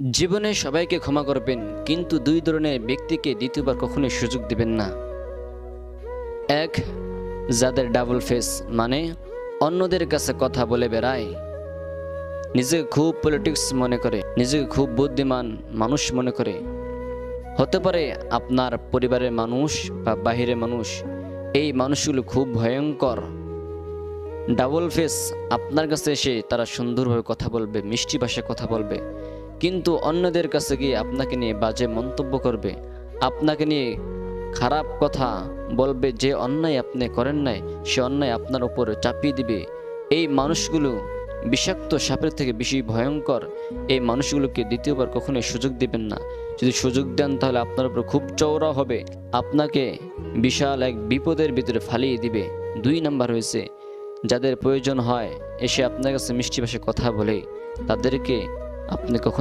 জীবনে সবাইকে ক্ষমা করবেন, কিন্তু দুই ধরনের ব্যক্তিকে দ্বিতীয়বার কখনোই সুযোগ দিবেন না। এক, যাদের ডাবল ফেস, মানে অন্যদের কাছে কথা বলে বেড়ায়, নিজেকে খুব পলিটিক্স মনে করে, নিজেকে খুব বুদ্ধিমান মানুষ মনে করে। হতে পারে আপনার পরিবারের মানুষ বা বাহিরের মানুষ, এই মানুষগুলো খুব ভয়ঙ্কর। ডাবল ফেস, আপনার কাছে এসে তারা সুন্দরভাবে কথা বলবে, মিষ্টি ভাষায় কথা বলবে, কিন্তু অন্যদের কাছে গিয়ে আপনাকে নিয়ে বাজে মন্তব্য করবে, আপনাকে নিয়ে খারাপ কথা বলবে। যে অন্যায় আপনি করেন নাই সে অন্যায় আপনার উপর চাপিয়ে দিবে। এই মানুষগুলো বিষাক্ত সাপের থেকে বেশি ভয়ঙ্কর। এই মানুষগুলোকে দ্বিতীয়বার কখনোই সুযোগ দিবেন না। যদি সুযোগ দেন তাহলে আপনার উপর খুব চওড়া হবে, আপনাকে বিশাল এক বিপদের ভিতরে ফালিয়ে দিবে। দুই নাম্বার হয়েছে, যাদের প্রয়োজন হয় এসে আপনার কাছে মিষ্টি ভাষায় কথা বলে, তাদেরকে আপনি কখনো